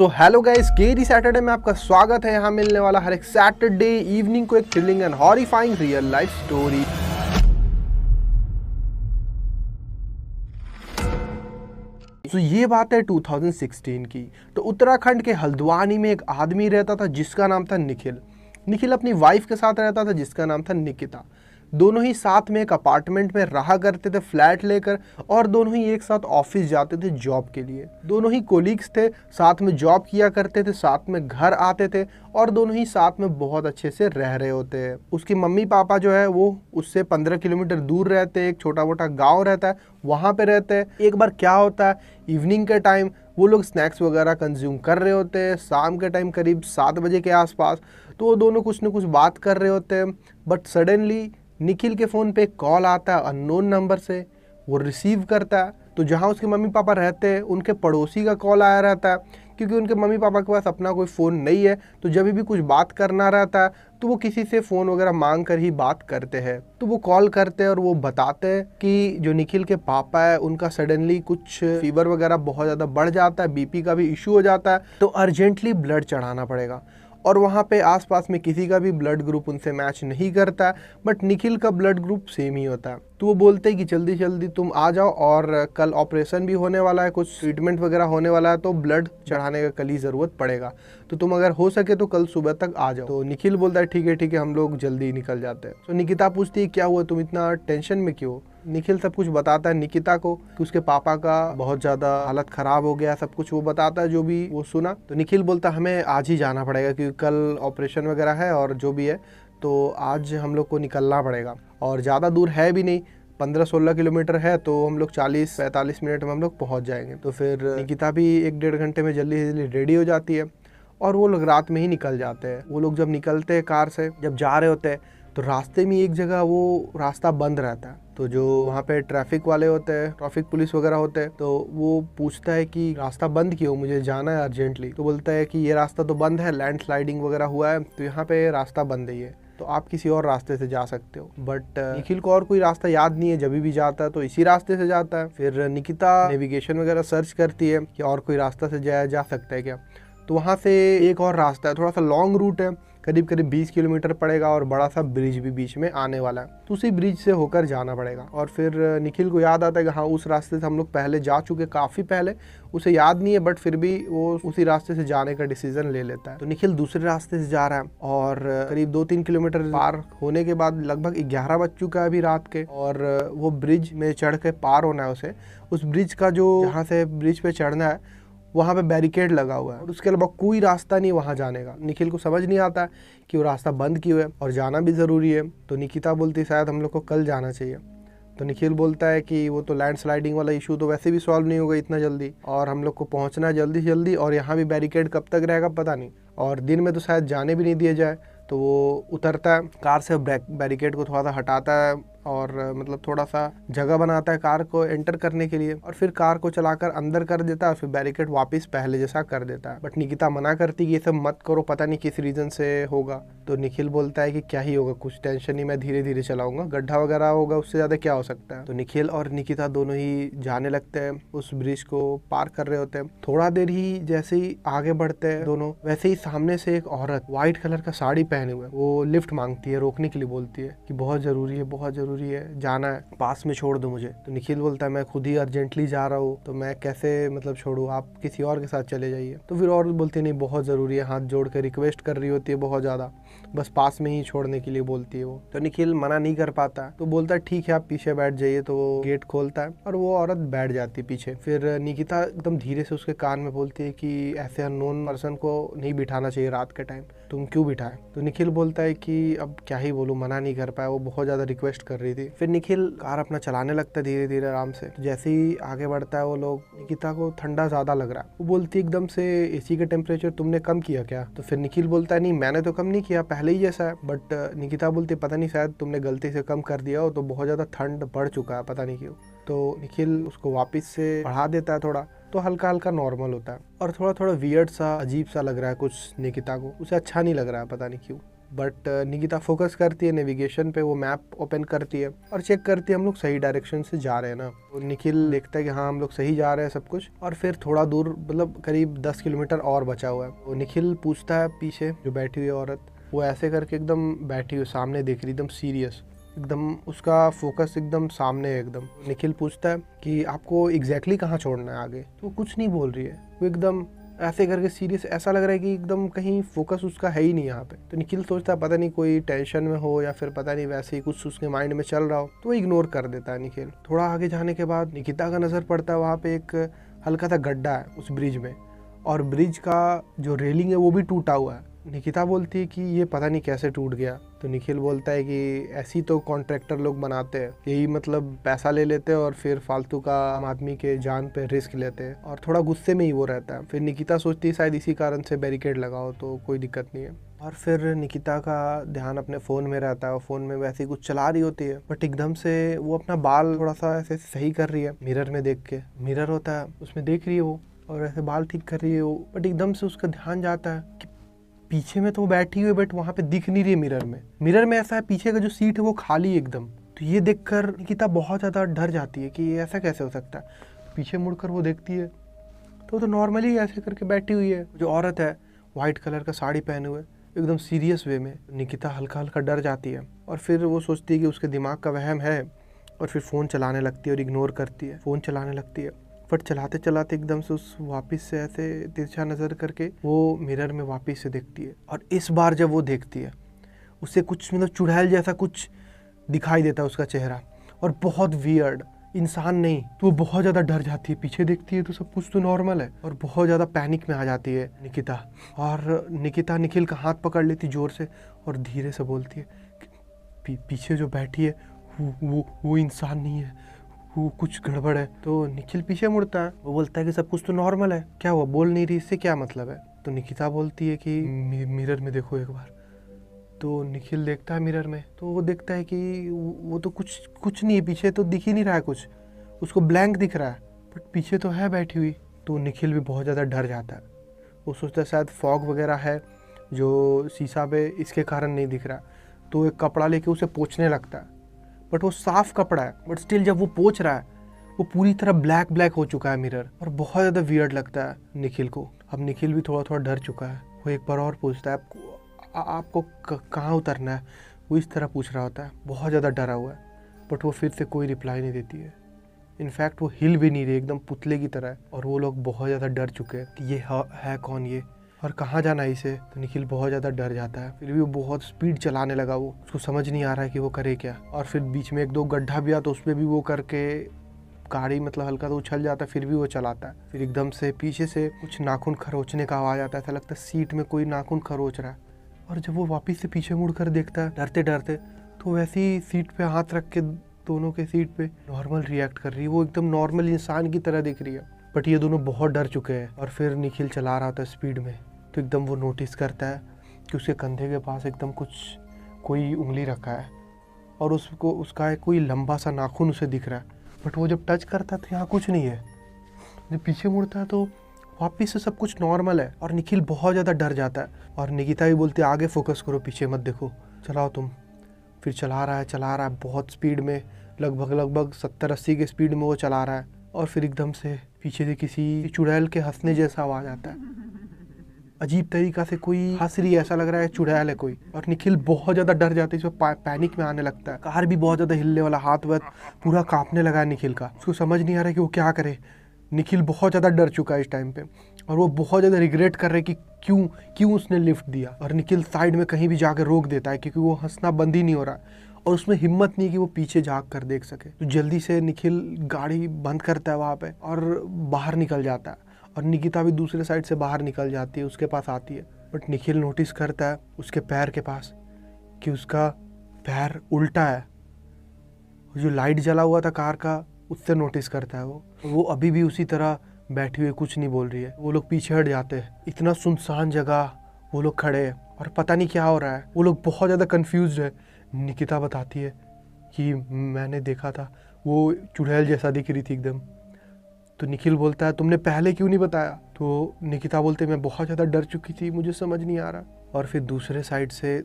तो hello guys, scary Saturday में आपका स्वागत है। यहाँ मिलने वाला हर एक सैटरडे इवनिंग को एक thrilling and horrifying real life story. तो ये बात है 2016 की। तो उत्तराखंड के हल्द्वानी में एक आदमी रहता था जिसका नाम था निखिल। निखिल अपनी वाइफ के साथ रहता था जिसका नाम था निकिता। दोनों ही साथ में एक अपार्टमेंट में रहा करते थे फ्लैट लेकर, और दोनों ही एक साथ ऑफिस जाते थे जॉब के लिए। दोनों ही कोलीग्स थे, साथ में जॉब किया करते थे, साथ में घर आते थे, और दोनों ही साथ में बहुत अच्छे से रह रहे होते हैं। उसकी मम्मी पापा जो है वो उससे 15 किलोमीटर दूर रहते हैं, एक छोटा मोटा गाँव रहता है, वहाँ पे रहते हैं। एक बार क्या होता है, इवनिंग के टाइम वो लोग स्नैक्स वगैरह कंज्यूम कर रहे होते हैं, शाम के टाइम करीब 7 बजे के आसपास। तो वो दोनों कुछ न कुछ बात कर रहे होते हैं, बट सडनली निखिल के फ़ोन पे एक कॉल आता है अननोन नंबर से। वो रिसीव करता है, तो जहाँ उसके मम्मी पापा रहते हैं उनके पड़ोसी का कॉल आया रहता है, क्योंकि उनके मम्मी पापा के पास अपना कोई फ़ोन नहीं है। तो जब भी कुछ बात करना रहता है तो वो किसी से फ़ोन वगैरह मांग कर ही बात करते हैं। तो वो कॉल करते हैं और वो बताते हैं कि जो निखिल के पापा है उनका सडनली कुछ फीवर वगैरह बहुत ज़्यादा बढ़ जाता है, बीपी का भी इशू हो जाता है, तो अर्जेंटली ब्लड चढ़ाना पड़ेगा। और वहाँ पे आसपास में किसी का भी ब्लड ग्रुप उनसे मैच नहीं करता है, बट निखिल का ब्लड ग्रुप सेम ही होता है। तो वो बोलते हैं कि जल्दी जल्दी तुम आ जाओ, और कल ऑपरेशन भी होने वाला है, कुछ ट्रीटमेंट वगैरह होने वाला है, तो ब्लड चढ़ाने का कल ही ज़रूरत पड़ेगा। तो तुम अगर हो सके तो कल सुबह तक आ जाओ। तो निखिल बोलता है ठीक है हम लोग जल्दी निकल जाते हैं। तो निकिता पूछती है क्या हुआ, तुम इतना टेंशन में क्यों? निखिल सब कुछ बताता है निकिता को कि उसके पापा का बहुत ज़्यादा हालत ख़राब हो गया, सब कुछ वो बताता है जो भी वो सुना। तो निखिल बोलता है हमें आज ही जाना पड़ेगा क्योंकि कल ऑपरेशन वगैरह है और जो भी है, तो आज हम लोग को निकलना पड़ेगा। और ज़्यादा दूर है भी नहीं, 15-16 किलोमीटर है, तो हम लोग 40-45 मिनट में हम लोग पहुँच जाएंगे। तो फिर निकिता भी 1-1.5 घंटे में जल्दी जल्दी रेडी हो जाती है, और वो लोग रात में ही निकल जाते हैं। वो लोग जब निकलते हैं कार से, जब जा रहे होते हैं, तो रास्ते में एक जगह वो रास्ता बंद रहता है। तो जो वहाँ पे ट्रैफिक वाले होते हैं, ट्रैफिक पुलिस वगैरह होते हैं, तो वो पूछता है कि रास्ता बंद क्यों, मुझे जाना है अर्जेंटली। तो बोलता है कि ये रास्ता तो बंद है, लैंडस्लाइडिंग वगैरह हुआ है, तो यहाँ पे रास्ता बंद है, ये तो आप किसी और रास्ते से जा सकते हो। बट निखिल को और कोई रास्ता याद नहीं है, जब भी जाता है तो इसी रास्ते से जाता है। फिर निकिता नेविगेशन वगैरह सर्च करती है कि और कोई रास्ता से जाया जा सकता है क्या। तो वहाँ से एक और रास्ता है, थोड़ा सा लॉन्ग रूट है, करीब 20 किलोमीटर पड़ेगा, और बड़ा सा ब्रिज भी बीच में आने वाला है, तो उसी ब्रिज से होकर जाना पड़ेगा। और फिर निखिल को याद आता है कि हाँ उस रास्ते से हम लोग पहले जा चुके, काफ़ी पहले, उसे याद नहीं है, बट फिर भी वो उसी रास्ते से जाने का डिसीजन ले लेता है। तो निखिल दूसरे रास्ते से जा रहा है, और करीब 2-3 किलोमीटर पार होने के बाद लगभग 11 बज चुका है अभी रात के, और वो ब्रिज में चढ़ के पार होना है उसे। उस ब्रिज का जो जहाँ से ब्रिज पे चढ़ना है वहाँ पे बैरिकेड लगा हुआ है, और उसके अलावा कोई रास्ता नहीं वहाँ जाने का। निखिल को समझ नहीं आता कि वो रास्ता बंद क्यों है, और जाना भी ज़रूरी है। तो निकिता बोलती शायद हम लोग को कल जाना चाहिए। तो निखिल बोलता है कि वो तो लैंडस्लाइडिंग वाला इशू तो वैसे भी सॉल्व नहीं होगा इतना जल्दी, और हम लोग को पहुँचना है जल्दी जल्दी, और यहाँ भी बैरिकेड कब तक रहेगा पता नहीं, और दिन में तो शायद जाने भी नहीं दिया जाए। तो वो उतरता है कार से, बैरिकेड को थोड़ा सा हटाता है, और मतलब थोड़ा सा जगह बनाता है कार को एंटर करने के लिए, और फिर कार को चलाकर अंदर कर देता है, फिर बैरिकेड वापस पहले जैसा कर देता है। बट निकिता मना करती कि ये सब मत करो, पता नहीं किस रीज़न से होगा। तो निखिल बोलता है कि क्या ही होगा, कुछ टेंशन नहीं, मैं धीरे धीरे चलाऊंगा, गड्ढा वगैरह होगा, उससे ज़्यादा क्या हो सकता है। तो निखिल और निकिता दोनों ही जाने लगते हैं, उस ब्रिज को पार कर रहे होते हैं। थोड़ा देर ही जैसे ही आगे बढ़ते हैं दोनों, वैसे ही सामने से एक औरत व्हाइट कलर का साड़ी पहने हुए, वो लिफ्ट मांगती है, रोकने के लिए बोलती है कि बहुत ज़रूरी है, बहुत ज़रूरी है, जाना है, पास में छोड़ दो मुझे। तो निखिल बोलता है मैं खुद ही अर्जेंटली जा रहा हूँ, तो मैं कैसे मतलब छोड़ूँ, आप किसी और के साथ चले जाइए। तो फिर और बोलती है नहीं बहुत ज़रूरी है, हाथ जोड़ के रिक्वेस्ट कर रही होती है बहुत ज़्यादा, बस पास में ही छोड़ने के लिए बोलती है वो। तो निखिल मना नहीं कर पाता, तो बोलता है ठीक है आप पीछे बैठ जाइए। तो वो गेट खोलता है और वो औरत बैठ जाती है पीछे। फिर निकिता एकदम धीरे से उसके कान में बोलती है कि ऐसे अननोन पर्सन को नहीं बिठाना चाहिए रात के टाइम, तुम क्यों बिठाए। तो निखिल बोलता है कि अब क्या ही बोलूँ, मना नहीं कर पाया, वो बहुत ज़्यादा रिक्वेस्ट कर रही थी। फिर निखिल कार अपना चलाने लगता है धीरे धीरे आराम से। तो जैसे ही आगे बढ़ता है वो लोग, निकिता को ठंडा ज़्यादा लग रहा है। वो बोलती है एकदम से एसी का टेम्परेचर तुमने कम किया क्या। तो फिर निखिल बोलता है नहीं मैंने तो कम नहीं किया, पहले ही जैसा है। बट निकिता बोलती है पता नहीं शायद तुमने गलती से कम कर दिया हो, तो बहुत ज़्यादा ठंड बढ़ चुका है, पता नहीं क्यों। तो निखिल उसको वापस से बढ़ा देता है थोड़ा, तो हल्का हल्का नॉर्मल होता है, और थोड़ा थोड़ा वियर्ड सा, अजीब सा लग रहा है कुछ निकिता को, उसे अच्छा नहीं लग रहा है, पता नहीं क्यों। बट निकिता फोकस करती है नेविगेशन पे, वो मैप ओपन करती है और चेक करती है हम लोग सही डायरेक्शन से जा रहे हैं ना। तो निखिल देखता है कि हाँ हम लोग सही जा रहे हैं सब कुछ, और फिर थोड़ा दूर मतलब करीब 10 किलोमीटर और बचा हुआ है। तो निखिल पूछता है पीछे जो बैठी हुई औरत, वो ऐसे करके एकदम बैठी हुई सामने देख रही, एकदम सीरियस, एकदम उसका फोकस एकदम सामने है एकदम। निखिल पूछता है कि आपको एग्जैक्टली कहाँ छोड़ना है आगे, तो वो कुछ नहीं बोल रही है, वो एकदम ऐसे करके सीरियस, ऐसा लग रहा है कि एकदम कहीं फोकस उसका है ही नहीं यहाँ पे। तो निखिल सोचता है पता नहीं कोई टेंशन में हो या फिर पता नहीं वैसे ही कुछ उसके माइंड में चल रहा हो, तो वो इग्नोर कर देता है निखिल। थोड़ा आगे जाने के बाद निकिता का नज़र पड़ता है वहाँ पे एक हल्का सा गड्ढा है उस ब्रिज में, और ब्रिज का जो रेलिंग है वो भी टूटा हुआ है। निकिता बोलती है कि ये पता नहीं कैसे टूट गया। तो निखिल बोलता है कि ऐसी तो कॉन्ट्रैक्टर लोग बनाते हैं, यही मतलब पैसा ले लेते हैं और फिर फालतू का आम आदमी के जान पे रिस्क लेते हैं, और थोड़ा गुस्से में ही वो रहता है। फिर निकिता सोचती है शायद इसी कारण से बैरिकेड लगाओ तो कोई दिक्कत नहीं है। और फिर निकिता का ध्यान अपने फ़ोन में रहता है, और फ़ोन में वैसे ही कुछ चला रही होती है, बट एकदम से वो अपना बाल थोड़ा सा ऐसे सही कर रही है मिरर में देख के। मिरर होता है उसमें देख रही है वो, और ऐसे बाल ठीक कर रही है वो, बट एकदम से उसका ध्यान जाता है कि पीछे में तो वो बैठी हुई है बट वहाँ पे दिख नहीं रही है मिरर में। मिरर में ऐसा है पीछे का जो सीट है वो खाली एकदम। तो ये देखकर निकिता बहुत ज़्यादा डर जाती है कि ये ऐसा कैसे हो सकता है। पीछे मुड़कर वो देखती है तो नॉर्मली ऐसे करके बैठी हुई है। जो औरत है वाइट कलर का साड़ी पहने हुए एकदम सीरियस वे में। निकिता हल्का हल्का डर जाती है, और फिर वो सोचती है कि उसके दिमाग का वहम है, और फिर फ़ोन चलाने लगती है और इग्नोर करती है, फ़ोन चलाने लगती है। बट चलाते चलाते एकदम से उस वापस से ऐसे तिरछा नज़र करके वो मिरर में वापस से देखती है, और इस बार जब वो देखती है उसे कुछ मतलब चुड़ैल जैसा कुछ दिखाई देता है उसका चेहरा, और बहुत वियर्ड, इंसान नहीं। तो वो बहुत ज़्यादा डर जाती है, पीछे देखती है तो सब कुछ तो नॉर्मल है, और बहुत ज़्यादा पैनिक में आ जाती है निकिता। और निकिता निखिल का हाथ पकड़ लेती जोर से और धीरे से बोलती है कि पीछे जो बैठी है वो इंसान नहीं है, वो कुछ गड़बड़ है। तो निखिल पीछे मुड़ता है, वो बोलता है कि सब कुछ तो नॉर्मल है, क्या हुआ, बोल नहीं रही, इससे क्या मतलब है। तो निकिता बोलती है कि मिरर में देखो एक बार। तो निखिल देखता है मिरर में, तो वो देखता है कि वो तो कुछ नहीं है, पीछे तो दिख ही नहीं रहा है कुछ, उसको ब्लैंक दिख रहा है, बट पीछे तो है बैठी हुई। तो निखिल भी बहुत ज़्यादा डर जाता है, वो सोचता है शायद फॉग वगैरह है जो शीशा पे इसके कारण नहीं दिख रहा। तो एक कपड़ा लेके उसे पोंछने लगता है, बट वो साफ कपड़ा है, बट स्टिल जब वो पोंछ रहा है वो पूरी तरह ब्लैक हो चुका है मिरर, और बहुत ज़्यादा वियर्ड लगता है निखिल को। अब निखिल भी थोड़ा थोड़ा डर चुका है, वो एक बार और पूछता है आपको कहाँ उतरना है, वो इस तरह पूछ रहा होता है, बहुत ज़्यादा डरा हुआ है। बट वो फिर से कोई रिप्लाई नहीं देती है, इनफैक्ट वो हिल भी नहीं रही, एकदम पुतले की तरह है। और वो लोग बहुत ज़्यादा डर चुके हैं कि ये है कौन ये, और कहाँ जाना है इसे। तो निखिल बहुत ज़्यादा डर जाता है, फिर भी वो बहुत स्पीड चलाने लगा, वो उसको समझ नहीं आ रहा है कि वो करे क्या। और फिर बीच में एक दो गड्ढा भी आता, उस पर भी वो करके गाड़ी मतलब हल्का तो उछल जाता है, फिर भी वो चलाता है। फिर एकदम से पीछे से कुछ नाखून खरोचने का आवाज़ आता है, ऐसा लगता है सीट में कोई नाखून खरोच रहा है। और जब वो वापस से पीछे मुड़ कर देखता है डरते डरते, तो वैसे ही सीट पे हाथ रख के दोनों के सीट पे नॉर्मल रिएक्ट कर रही है, वो एकदम नॉर्मल इंसान की तरह दिख रही है। बट ये दोनों बहुत डर चुके हैं। और फिर निखिल चला रहा था स्पीड में, तो एकदम वो नोटिस करता है कि उसके कंधे के पास एकदम कोई उंगली रखा है, और उसका कोई लंबा सा नाखून उसे दिख रहा है। बट वो जब टच करता है तो यहाँ कुछ नहीं है। जब पीछे मुड़ता है तो वापिस से सब कुछ नॉर्मल है, और निखिल बहुत ज़्यादा डर जाता है। और निकिता भी बोलती है आगे फोकस करो, पीछे मत देखो, चलाओ तुम। फिर चला रहा है बहुत स्पीड में, लगभग 70-80 के स्पीड में वो चला रहा है। और फिर एकदम से पीछे से किसी चुड़ैल के हंसने जैसा आवाज़ आता है, अजीब तरीका से कोई हंस रही है, ऐसा लग रहा है चुड़ैल है कोई। और निखिल बहुत ज़्यादा डर जाता है, इसमें पैनिक में आने लगता है। कार भी बहुत ज़्यादा हिलने वाला, हाथ वाथ पूरा कांपने लगा है निखिल का, उसको समझ नहीं आ रहा है कि वो क्या करे। निखिल बहुत ज़्यादा डर चुका है इस टाइम पे, और वो बहुत ज़्यादा रिग्रेट कर रहे हैं कि क्यों उसने लिफ्ट दिया। और निखिल साइड में कहीं भी जाकर रोक देता है, क्योंकि वो हंसना बंद ही नहीं हो रहा, और उसमें हिम्मत नहीं कि वो पीछे झाँक कर देख सके। तो जल्दी से निखिल गाड़ी बंद करता है वहाँ पे और बाहर निकल जाता है। और निकिता भी दूसरे साइड से बाहर निकल जाती है, उसके पास आती है। बट निखिल नोटिस करता है उसके पैर के पास कि उसका पैर उल्टा है, जो लाइट जला हुआ था कार का उससे नोटिस करता है वो अभी भी उसी तरह बैठी हुई, कुछ नहीं बोल रही है। वो लोग पीछे हट जाते हैं, इतना सुनसान जगह वो लोग खड़े हैं और पता नहीं क्या हो रहा है। वो लोग बहुत ज़्यादा कंफ्यूज्ड है। निकिता बताती है कि मैंने देखा था, वो चुड़ैल जैसा दिख रही थी एकदम। तो निखिल बोलता है तुमने पहले क्यों नहीं बताया। तो निकिता बोलते मैं बहुत ज़्यादा डर चुकी थी, मुझे समझ नहीं आ रहा। और फिर दूसरे साइड से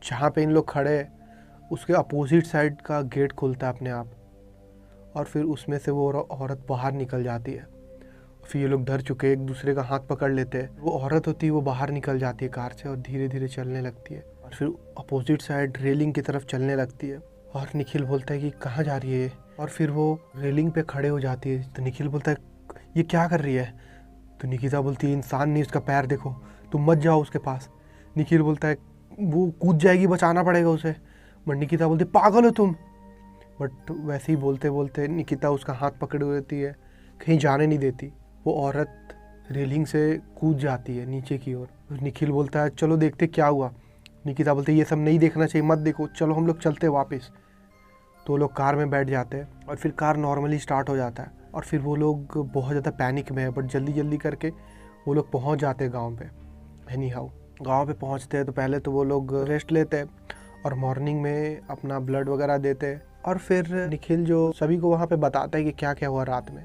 जहाँ पे इन लोग खड़े हैं उसके अपोजिट साइड का गेट खुलता है अपने आप, और फिर उसमें से वो औरत बाहर निकल जाती है। फिर ये लोग डर चुके एक दूसरे का हाथ पकड़ लेते हैं। वो औरत होती है वो बाहर निकल जाती है कार से और धीरे धीरे चलने लगती है, और फिर अपोजिट साइड रेलिंग की तरफ चलने लगती है। और निखिल बोलता है कि कहाँ जा रही है, और फिर वो रेलिंग पे खड़े हो जाती है। तो निखिल बोलता है ये क्या कर रही है। तो निकिता बोलती है इंसान नहीं, उसका पैर देखो, तुम मत जाओ उसके पास। निखिल बोलता है वो कूद जाएगी, बचाना पड़ेगा उसे। बट निकिता बोलती पागल हो तुम। बट वैसे ही बोलते बोलते निकिता उसका हाथ पकड़े हुए रहती है, कहीं जाने नहीं देती। वो औरत रेलिंग से कूद जाती है नीचे की ओर। निखिल बोलता है चलो देखते क्या हुआ। निकिता बोलती है ये सब नहीं देखना चाहिए, मत देखो, चलो हम लोग चलते वापस। तो लोग कार में बैठ जाते हैं और फिर कार नॉर्मली स्टार्ट हो जाता है, और फिर वो लोग बहुत ज़्यादा पैनिक में है, बट जल्दी जल्दी करके वो लोग पहुंच जाते हैं गांव पे। एनी हाउ गाँव पे पहुंचते हैं तो पहले तो वो लोग रेस्ट लेते हैं और मॉर्निंग में अपना ब्लड वगैरह देते हैं। और फिर निखिल जो सभी को वहाँ पे बताता है कि क्या क्या हुआ रात में।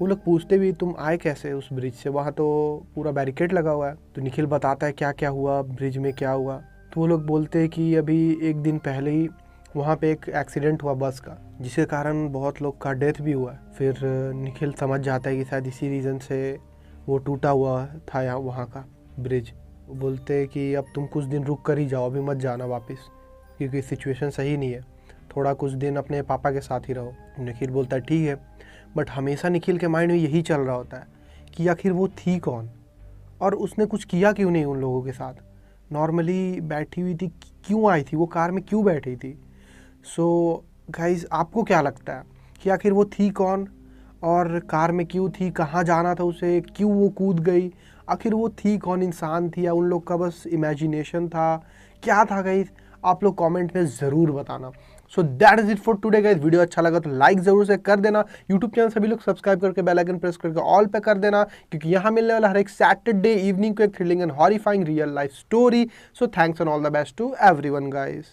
वो लोग पूछते भी तुम आए कैसे उस ब्रिज से, वहाँ तो पूरा बैरिकेड लगा हुआ है। तो निखिल बताता है क्या क्या हुआ, ब्रिज में क्या हुआ। तो वो लोग बोलते हैं कि अभी एक दिन पहले ही वहाँ पे एक एक्सीडेंट हुआ बस का, जिसके कारण बहुत लोग का डेथ भी हुआ है। फिर निखिल समझ जाता है कि शायद इसी रीज़न से वो टूटा हुआ था यहाँ वहाँ का ब्रिज। वो बोलते हैं कि अब तुम कुछ दिन रुक कर ही जाओ, अभी मत जाना वापस, क्योंकि सिचुएशन सही नहीं है, थोड़ा कुछ दिन अपने पापा के साथ ही रहो। निखिल बोलता है ठीक है। बट हमेशा निखिल के माइंड में यही चल रहा होता है कि आखिर वो थी कौन, और उसने कुछ किया क्यों नहीं उन लोगों के साथ। नॉर्मली बैठी हुई थी, क्यों आई थी, वो कार में क्यों बैठी थी। सो गाइज आपको क्या लगता है कि आखिर वो थी कौन, और कार में क्यों थी, कहाँ जाना था उसे, क्यों वो कूद गई, आखिर वो थी कौन, इंसान थी या उन लोग का बस इमेजिनेशन था, क्या था गाइज। आप लोग कमेंट में ज़रूर बताना। So that is it for today guys. Video अच्छा लगा तो लाइक ज़रूर से कर देना। यूट्यूब चैनल सभी लोग सब्सक्राइब करके बेल आइकन प्रेस करके ऑल पे कर देना, क्योंकि यहाँ मिलने वाला हर एक सैटरडे इवनिंग को एक thrilling and horrifying real life story. So thanks and all the best to everyone guys.